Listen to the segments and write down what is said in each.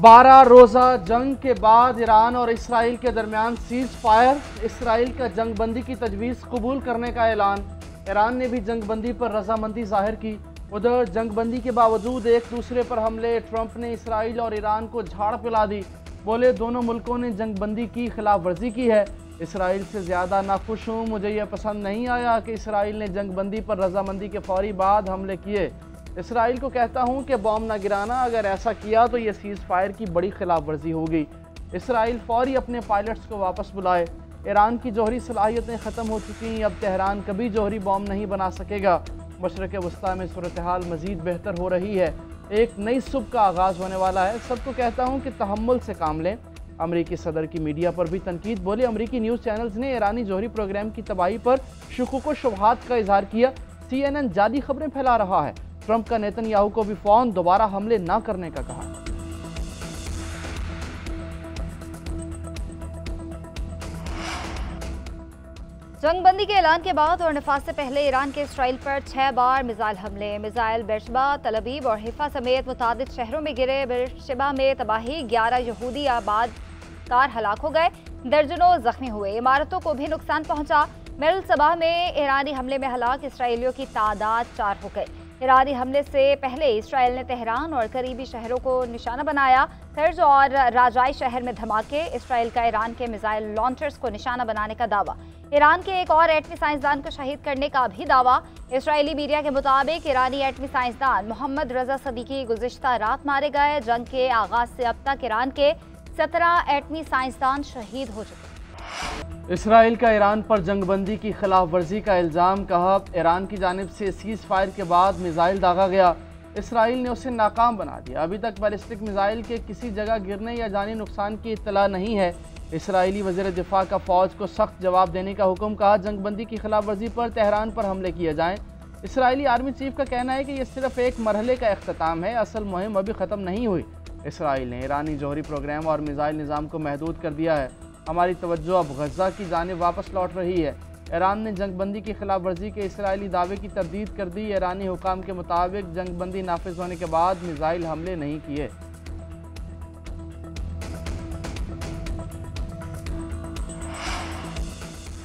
12 रोज़ा जंग के बाद ईरान और इसराइल के दरमियान सीज़ फायर, इसराइल का जंगबंदी की तजवीज़ कबूल करने का ऐलान। ईरान ने भी जंगबंदी पर रजामंदी जाहिर की। उधर जंगबंदी के बावजूद एक दूसरे पर हमले, ट्रंप ने इसराइल और ईरान को झाड़ पिला दी। बोले दोनों मुल्कों ने जंगबंदी की खिलाफ वर्जी की है। इसराइल से ज़्यादा नाखुश हूँ, मुझे यह पसंद नहीं आया कि इसराइल ने जंगबंदी पर रजामंदी के फौरी बाद हमले किए। इसराइल को कहता हूँ कि बॉम्ब ना गिराना, अगर ऐसा किया तो यह सीज़ फायर की बड़ी खिलाफ वर्जी होगी। इसराइल फौरी अपने पायलट्स को वापस बुलाए। ईरान की जौहरी सलाहियतें ख़त्म हो चुकी, अब तेहरान कभी जौहरी बॉम्ब नहीं बना सकेगा। मशरक़ वस्ता में सूरत हाल मज़ीद बेहतर हो रही है, एक नई सुबह का आगाज़ होने वाला है। सबको कहता हूँ कि तहम्मुल से काम लें। अमरीकी सदर की मीडिया पर भी तनकीद। बोले अमरीकी न्यूज़ चैनल्स ने ईरानी जौहरी प्रोग्राम की तबाही पर शुकूक व शुबहात का इजहार किया। CNN जाली खबरें फैला रहा है। ट्रंप का नेतन्याहू को भी फ़ौरन दोबारा हमले न करने का कहा। जंगबंदी के ऐलान के बाद और नफाज से पहले ईरान के इसराइल पर 6 बार मिसाइल हमले, मिसाइल बेरशबा, तल-अवीव और हिफा समेत मुतादिद शहरों में गिरे। बेरशबा में तबाही, 11 यहूदी आबादकार हलाक हो गए, दर्जनों जख्मी हुए, इमारतों को भी नुकसान पहुंचा। मेरल सबाह में ईरानी हमले में हलाक इसराइलियों की तादाद 4 हो गई। ईरानी हमले से पहले इसराइल ने तेहरान और करीबी शहरों को निशाना बनाया। कर्ज और राजाई शहर में धमाके, इसराइल का ईरान के मिसाइल लॉन्चर्स को निशाना बनाने का दावा। ईरान के एक और एटमी साइंसदान को शहीद करने का भी दावा। इसराइली मीडिया के मुताबिक ईरानी एटमी साइंसदान मोहम्मद रजा सदीकी गुज़िश्ता रात मारे गए। जंग के आगाज से अब तक ईरान के 17 एटमी साइंसदान शहीद हो चुके। इसराइल का ईरान पर जंगबंदी की खिलाफ वर्जी का इल्ज़ाम। कहा ईरान की जानिब से सीज़ फायर के बाद मिसाइल दागा गया, इसराइल ने उसे नाकाम बना दिया। अभी तक बैलिस्टिक मिसाइल के किसी जगह गिरने या जानी नुकसान की इत्तला नहीं है। इसराइली वज़ीर दिफा का फ़ौज को सख्त जवाब देने का हुक्म। कहा जंगबंदी की खिलाफ वर्जी पर तेहरान पर हमले किए जाएँ। इसराइली आर्मी चीफ का कहना है कि यह सिर्फ एक मरहले का इख्तिताम है, असल मुहिम अभी ख़त्म नहीं हुई। इसराइल ने ईरानी जौहरी प्रोग्राम और मिसाइल निज़ाम को महदूद कर दिया है। हमारी तवज्जो अब गज़ा की जानिब वापस लौट रही है। ईरान ने जंगबंदी की खिलाफ वर्जी के इसराइली दावे की तरदीद कर दी। ईरानी हुकाम के मुताबिक जंगबंदी नाफिज होने के बाद मिसाइल हमले नहीं किए।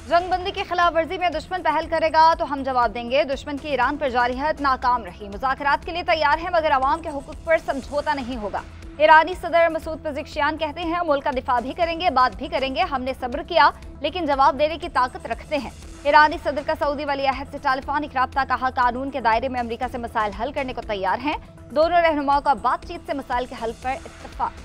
जंगबंदी की खिलाफ वर्जी में दुश्मन पहल करेगा तो हम जवाब देंगे। दुश्मन की ईरान पर जारहियत नाकाम रही। मुज़ाकरात के लिए तैयार है मगर अवाम के हुकूक पर समझौता नहीं होगा। ईरानी सदर मसूद पेज़ेश्कियान कहते हैं मुल्क का दिफा भी करेंगे, बात भी करेंगे। हमने सब्र किया लेकिन जवाब देने की ताकत रखते हैं। ईरानी सदर का सऊदी वली अहद से टेलीफोनिक राब्ता। कहा कानून के दायरे में अमेरिका से मसाइल हल करने को तैयार हैं। दोनों रहनुमाओं का बातचीत से मसाइल के हल पर इत्तफाक।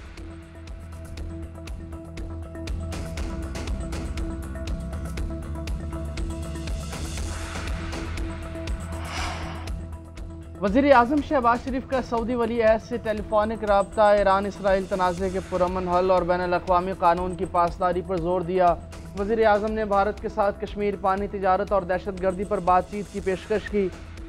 वज़ीर आज़म शहबाज शरीफ का सऊदी वली अहद से टेलीफोनिक राब्ता। ईरान इसराइल तनाज़े के पुरअमन हल और बैनुल अक़वामी कानून की पासदारी पर जोर दिया। वज़ीर आज़म ने भारत के साथ कश्मीर, पानी, तिजारत और दहशत गर्दी पर बातचीत की पेशकश की।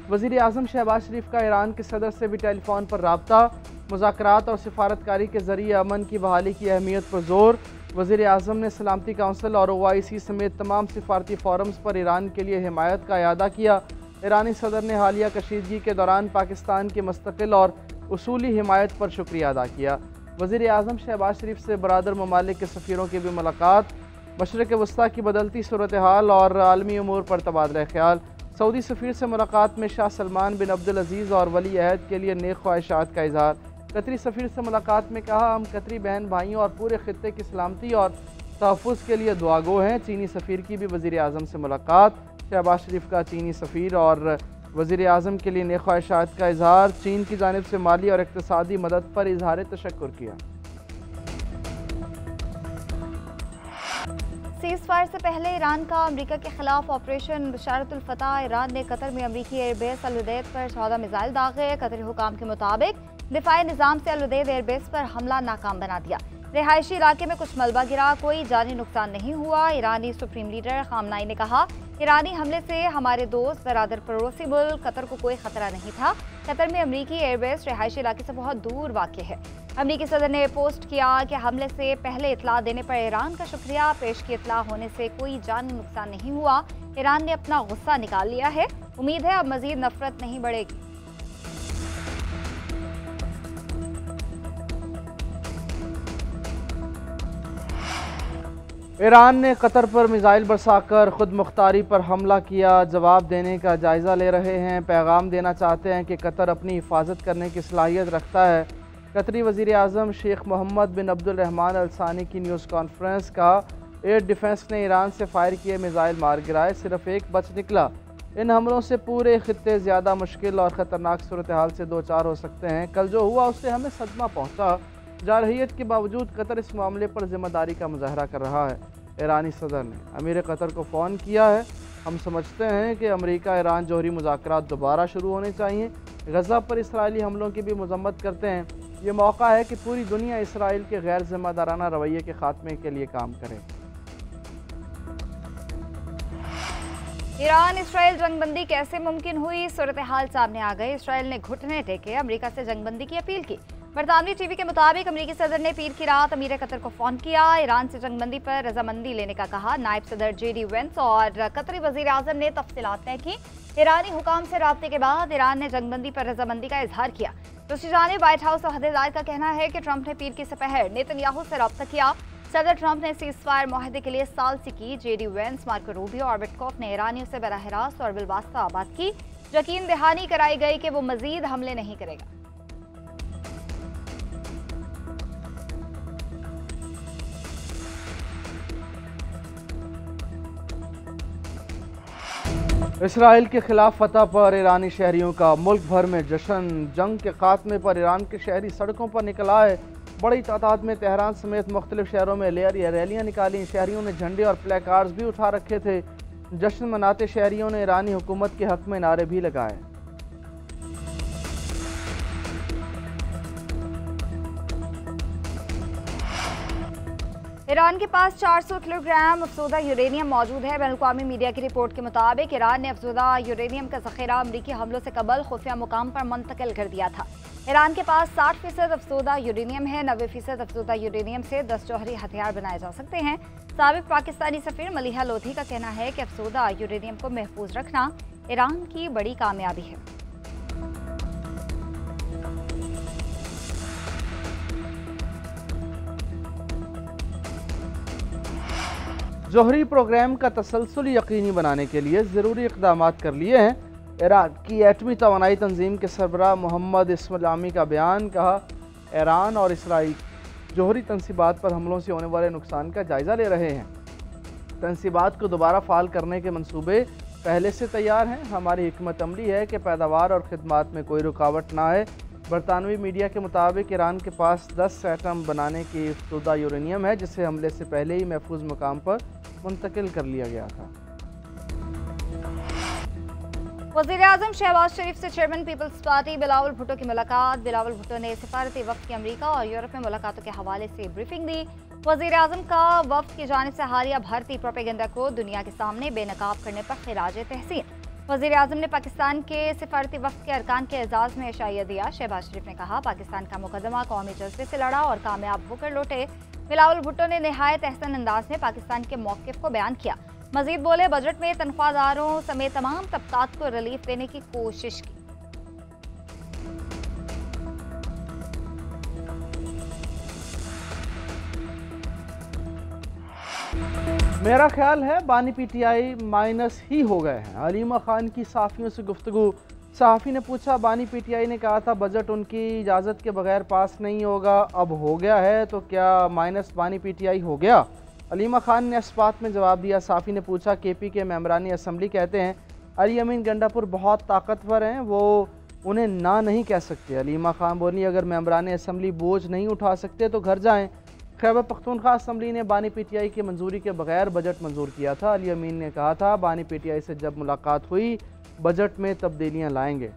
वज़ीर आज़म शहबाज शरीफ का ईरान के सदर से भी टेलीफोन पर राब्ता। मुज़ाकरात और सिफारतकारी के ज़रिए अमन की बहाली की अहमियत पर जोर। वज़ीर आज़म ने सलामती काउंसिल और OIC समेत तमाम सिफारती फोरम्स पर ईरान के लिए हिमायत का इयादा किया। ईरानी सदर ने हालिया कशीदगी के दौरान पाकिस्तान की मुस्तकिल और उसूली हिमायत पर शुक्रिया अदा किया। वज़ीर आज़म शहबाज शरीफ से बरादर ममालिक के सफ़ीरों की भी मुलाकात। मशरक़ वस्ता की बदलती सूरत हाल और आलमी उमूर पर तबादला ख्याल। सऊदी सफ़ीर से मुलाकात में शाह सलमान बिन अब्दुल अज़ीज़ और वली अहद के लिए नेक ख्वाहिशात का इज़हार। कतरी सफ़ीर से मुलाकात में कहा हम कतरी बहन भाइयों और पूरे खित्ते की सलामती और तहफ़्फ़ुज़ के लिए दुआगो हैं। चीनी सफ़ीर की भी वज़ीर आज़म से मुलाकात। शहबाज शरीफ का चीनी सफ़ीर और वज़ीर आज़म के लिए नेक ख्वाहिशात का इजहार। चीन की जानिब से माली और इक़्तिसादी मदद पर इजहार तशक्कुर किया। सीज़ फायर से पहले ईरान का अमेरिका के खिलाफ ऑपरेशन बशारतुल फतह। ईरान ने कतर में अमेरिकी एयरबेस अल-उदैद पर 14 मिसाइल दागे। कतरी हुकाम के मुताबिक दिफाई निज़ाम से अल-उदैद एयरबेस पर हमला नाकाम बना दिया। रिहायशी इलाके में कुछ मलबा गिरा, कोई जानी नुकसान नहीं हुआ। ईरानी सुप्रीम लीडर खामनाई ने कहा ईरानी हमले से हमारे दोस्त बरादर पड़ोसी मुल्क कतर को कोई खतरा नहीं था। कतर में अमेरिकी एयरबेस रिहायशी इलाके से बहुत दूर वाक़ है। अमेरिकी सदर ने पोस्ट किया कि हमले से पहले इतला देने पर ईरान का शुक्रिया। पेश की इतला होने से कोई जानी नुकसान नहीं हुआ। ईरान ने अपना गुस्सा निकाल लिया है। उम्मीद है अब मज़ीद नफरत नहीं बढ़ेगी। ईरान ने कतर पर मिसाइल बरसाकर खुद मुख्तारी पर हमला किया। जवाब देने का जायज़ा ले रहे हैं। पैगाम देना चाहते हैं कि कतर अपनी हिफाजत करने की सलाहियत रखता है। कतरी वज़ीर आज़म शेख मोहम्मद बिन अब्दुलरहमान अल सानी की न्यूज़ कॉन्फ्रेंस का एयर डिफेंस ने ईरान से फायर किए मिसाइल मार गिराए, सिर्फ एक बच निकला। इन हमलों से पूरे खित्ते ज़्यादा मुश्किल और ख़तरनाक सूरत हाल से दो चार हो सकते हैं। कल जो हुआ उससे हमें सदमा पहुँचा। जारहियत के बावजूद कतर इस मामले पर जिम्मेदारी का मुजाहरा कर रहा है। ईरानी सदर ने अमीर कतर को फ़ोन किया है। हम समझते हैं कि अमेरिका ईरान जौहरी मुज़ाकरात दोबारा शुरू होने चाहिए। गज़ा पर इसराइली हमलों की भी मज़म्मत करते हैं। ये मौका है कि पूरी दुनिया इसराइल के गैर जिम्मेदाराना रवैये के ख़ात्मे के लिए काम करे। ईरान इसराइल जंगबंदी कैसे मुमकिन हुई, सूरत हाल सामने आ गई। इसराइल ने घुटने टेके अमेरिका से जंगबंदी की अपील की। बरतानवी टीवी के मुताबिक अमेरिकी सदर ने पीर की रात अमीर कतर को फोन किया, ईरान से जंगबंदी पर रजामंदी लेने का कहा। नायब सदर JD वेंस और कतरी वजीर आजम ने तफसीलात तय की। ईरानी हुकाम से राब्ते के बाद ईरान ने जंगबंदी पर रजामंदी का इजहार किया। दूसरी जानिब व्हाइट हाउस अहदेदार का कहना है कि ट्रंप ने पीर की सपहर नेतन्याहू से रब्ता किया। सदर ट्रंप ने सीज फायर माहदे के लिए साल सी की। JD वेंस, मार्को रूबियो और विटकॉफ ने ईरानियों से बराह रास्त और बिलवास्ता बात की। यकीन दहानी कराई गई कि वो मजीद हमले नहीं करेगा। इसराइल के खिलाफ फतह पर ईरानी शहरियों का मुल्क भर में जश्न। जंग के खात्मे पर ईरान के शहरी सड़कों पर निकल आए। बड़ी तादाद में तेहरान समेत मुख्तलिफ शहरों में रैलियां निकाली। शहरियों ने झंडे और प्ले कार्ड्स भी उठा रखे थे। जश्न मनाते शहरियों ने ईरानी हुकूमत के हक में नारे भी लगाए। ईरान के पास 400 किलोग्राम अफसोदा यूरेनियम मौजूद है। बैनुल-अक़वामी मीडिया की रिपोर्ट के मुताबिक ईरान ने अफसोदा यूरेनियम का जखीरा अमरीकी हमलों से कबल खुफिया मुकाम पर मुंतकिल कर दिया था। ईरान के पास 60% अफसोदा यूरेनियम है। 90% अफसोदा यूरेनियम से 10 जौहरी हथियार बनाए जा सकते हैं। साबिक पाकिस्तानी सफीर मलिहा लोधी का कहना है कि अफसोदा यूरेनियम को महफूज रखना ईरान की बड़ी कामयाबी है। जौहरी प्रोग्राम का तसलसल यकीनी बनाने के लिए ज़रूरी इक़दाम कर लिए हैं। ईरान की एटमी तवानाई तंजीम के सरबराह मोहम्मद इस्लामी का बयान। कहा, ईरान और इसराइल जौहरी तनसीबात पर हमलों से होने वाले नुकसान का जायज़ा ले रहे हैं। तनसीबात को दोबारा फ़ाल करने के मंसूबे पहले से तैयार हैं। हमारी हिकमत अमली है कि पैदावार और खिदमात में कोई रुकावट ना आए। बरतानवी मीडिया के मुताबिक ईरान के पास 10 एटम बनाने की अफसोदा यूरेनियम है, जिसे हमले से पहले ही महफूज मकाम पर मुंतकिल कर लिया गया था। वज़ीर-ए-आज़म शहबाज शरीफ से chairman peoples party Bilawal Bhutto की मुलाकात। बिलावल भुट्टो ने सिफारती वफ़द की अमरीका और यूरोप में मुलाकातों के हवाले से ब्रीफिंग दी। वज़ीर-ए-आज़म का वफ़द की जानिब से हालिया भारतीय प्रोपेगेंडा को दुनिया के सामने बेनकाब करने पर खिराज तहसीन। वज़ीर-ए-आज़म ने पाकिस्तान के सिफारती वफ़द के अरकान के एजाज़ में इशाइया दिया। शहबाज शरीफ ने कहा, पाकिस्तान का मुकदमा कौमी जज्बे से लड़ा और कामयाब होकर लौटे। बिलावल भुट्टो ने नहायत अहसन अंदाज में पाकिस्तान के मौक़िफ़ को बयान किया। मज़ीद बोले, बजट में तनख्वाहदारों समेत तमाम तबकात को रिलीफ देने की कोशिश की। मेरा ख्याल है बानी PTI माइनस ही हो गए हैं। अलीमा खान की सहाफ़ियों से गुफ्तगू। सहाफ़ी ने पूछा, बानी PTI ने कहा था बजट उनकी इजाज़त के बगैर पास नहीं होगा, अब हो गया है, तो क्या माइनस बानी PTI हो गया? अलीमा खान ने इस बात में जवाब दिया। सहाफ़ी ने पूछा, KP के मेंबरानी असम्बली कहते हैं अली अमीन गंडापुर बहुत ताकतवर हैं, वो उन्हें ना नहीं कह सकते। अलीमा खान बोली, अगर मेंबरानी असम्बली बोझ नहीं उठा सकते तो घर जाएँ। खैबर पख्तूनख्वा असम्बली ने बानी PTI की मंजूरी के बगैर बजट मंजूर किया था। अली अमीन ने कहा था, बानी PTI से जब मुलाकात हुई बजट में तब्दीलियां लाएंगे।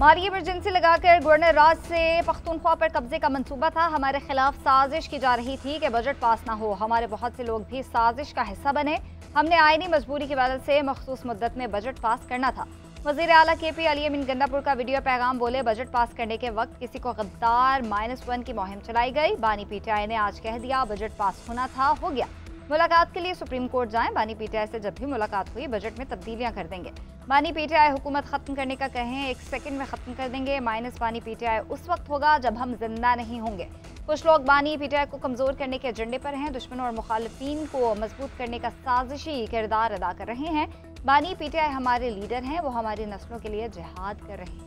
माली इमरजेंसी लगाकर गवर्नर राज से पख्तूनख्वा पर कब्जे का मंसूबा था। हमारे खिलाफ साजिश की जा रही थी कि बजट पास ना हो। हमारे बहुत से लोग भी साजिश का हिस्सा बने। हमने आईनी मजबूरी की वजह से मखसूस मुद्दत में बजट पास करना था। वज़ीर आला KP अली अमीन गंडापुर का वीडियो पैगाम बोले, बजट पास करने के वक्त किसी को गद्दार -1 की मुहिम चलाई गई। बानी PTI ने आज कह दिया बजट पास होना था, हो गया। मुलाकात के लिए सुप्रीम कोर्ट जाएं। बानी पीटीआई से जब भी मुलाकात हुई बजट में तब्दीलियां कर देंगे। बानी पीटीआई हुकूमत खत्म करने का कहें 1 सेकंड में खत्म कर देंगे। माइनस बानी पीटीआई उस वक्त होगा जब हम जिंदा नहीं होंगे। कुछ लोग बानी पीटीआई को कमजोर करने के एजेंडे पर हैं। दुश्मनों और मुखालिफिन को मजबूत करने का साजिशी किरदार अदा कर रहे हैं। बानी पीटीआई हमारे लीडर हैं, वो हमारी नस्लों के लिए जिहाद कर रहे हैं।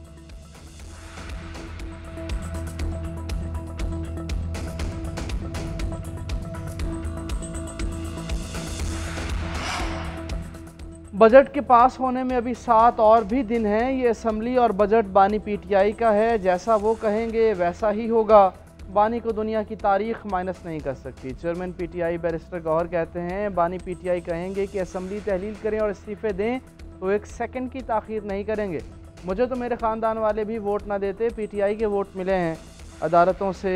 बजट के पास होने में अभी 7 और भी दिन हैं। ये असम्बली और बजट बानी पीटीआई का है। जैसा वो कहेंगे वैसा ही होगा। बानी को दुनिया की तारीख माइनस नहीं कर सकती। चेयरमैन पीटीआई बैरिस्टर गौहर कहते हैं बानी पीटीआई कहेंगे कि असम्बली तहलील करें और इस्तीफे दें तो 1 सेकंड की ताख़ीर नहीं करेंगे। मुझे तो मेरे ख़ानदान वाले भी वोट ना देते, पीटीआई के वोट मिले हैं। अदालतों से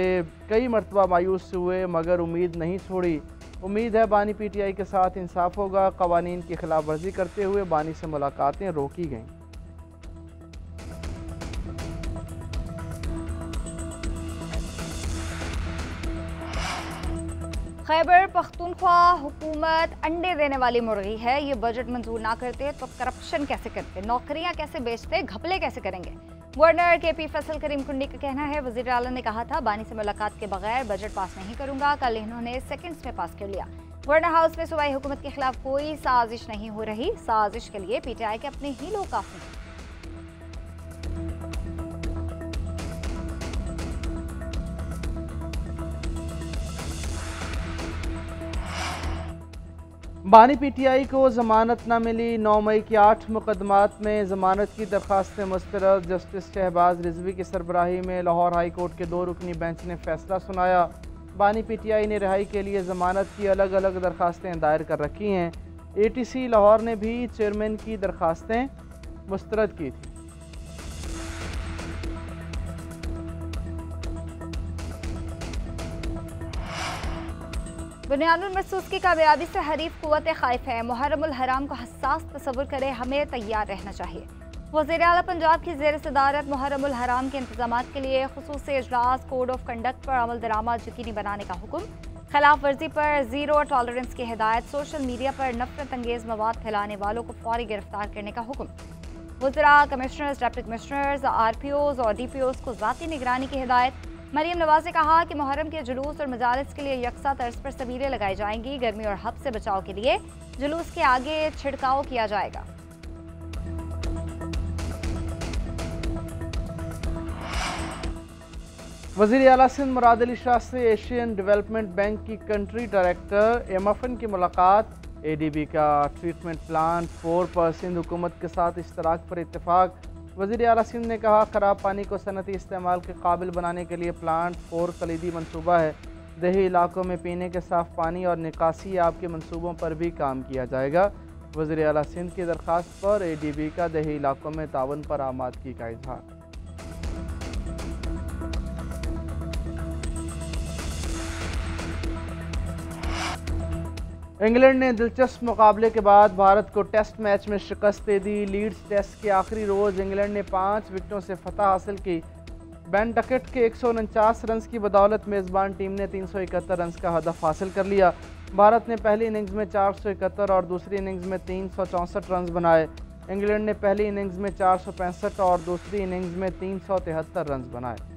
कई मरतबा मायूस हुए मगर उम्मीद नहीं छोड़ी। उम्मीद है बानी पीटीआई के साथ इंसाफ होगा। कवानीन की खिलाफ वर्जी करते हुए बानी से मुलाकातें रोकी गईं। खैबर पख्तूनख्वा हुकूमत अंडे देने वाली मुर्गी है। ये बजट मंजूर ना करते तो करप्शन कैसे करते, नौकरियां कैसे बेचते, घपले कैसे करेंगे। गवर्नर KP फैसल करीम कुंडी का कहना है वज़ीर आला ने कहा था बानी से मुलाकात के बगैर बजट पास नहीं करूंगा। कल इन्होंने सेकंड्स में पास कर लिया। गवर्नर हाउस में सूबाई हुकूमत के खिलाफ कोई साजिश नहीं हो रही। साजिश के लिए पीटीआई के अपने ही लोग काफी हैं। बानी पीटीआई को जमानत न मिली। 9 मई के 8 मुकदमात में जमानत की दरखास्तें मुस्तरद। जस्टिस शहबाज रिजवी की सरबराही में लाहौर हाई कोर्ट के 2 रुकनी बेंच ने फैसला सुनाया। बानी पीटीआई ने रिहाई के लिए जमानत की अलग अलग दरखास्तें दायर कर रखी हैं। ATC लाहौर ने भी चेयरमैन की दरखास्तें मुस्तरद की थी। बुनियानुल महसूस की कामयाबी से हरीफ कुव्वत खाइफ है। मुहर्रमुल हराम को हसास तस्वुर करे, हमें तैयार रहना चाहिए। वज़ीर आला पंजाब की ज़ेर सदारत मुहर्रमुल हराम के इंतजामात के लिए खुसूसी इजलास कोड ऑफ कंडक्ट पर अमल दरामद यकीनी बनाने का हुक्म। खिलाफ वर्जी पर 0 टॉलरेंस की हिदायत। सोशल मीडिया पर नफरत अंगेज मवाद फैलाने वालों को फौरी गिरफ्तार करने का हुक्म। वज़रा, कमिश्नर्स, डिप्टी कमिश्नर्स, RPOs और DPOs को ज़ाती निगरानी की हिदायत। मरियम नवाज ने कहा कि मुहर्रम के जुलूस और मजालिस के लिए यकसा तर्ज पर सबीलें लगाई जाएंगी। गर्मी और हब से बचाव के लिए जुलूस के आगे छिड़काव किया जाएगा। वज़ीर आला सिंध मुराद अली शाह से एशियन डेवलपमेंट बैंक की कंट्री डायरेक्टर MFN की मुलाकात। ADB का ट्रीटमेंट प्लान 4 पर सिंध हुकूमत के साथ इश्तराक पर इत्तेफाक। वज़ीर आला सिंध ने कहा ख़राब पानी को सनती इस्तेमाल के काबिल बनाने के लिए प्लांट 4 कलीदी मनसूबा है। देही इलाकों में पीने के साफ़ पानी और निकासी आब के मनसूबों पर भी काम किया जाएगा। वज़ीर आला सिंध की दरख्वास्त पर ADB का देही इलाकों में तावन पर आमादगी का इजहार। इंग्लैंड ने दिलचस्प मुकाबले के बाद भारत को टेस्ट मैच में शिकस्त दे दी। लीड्स टेस्ट के आखिरी रोज़ इंग्लैंड ने 5 विकेटों से फतह हासिल की। बेन डकेट के 149 रन की बदौलत मेज़बान टीम ने 371 रन का हदफ हासिल कर लिया। भारत ने पहली इनिंग्स में 471 और दूसरी इनिंग्स में 364 रन बनाए। इंग्लैंड ने पहली इनिंग्स में 465 और दूसरी इनिंग्स में 373 रन बनाए।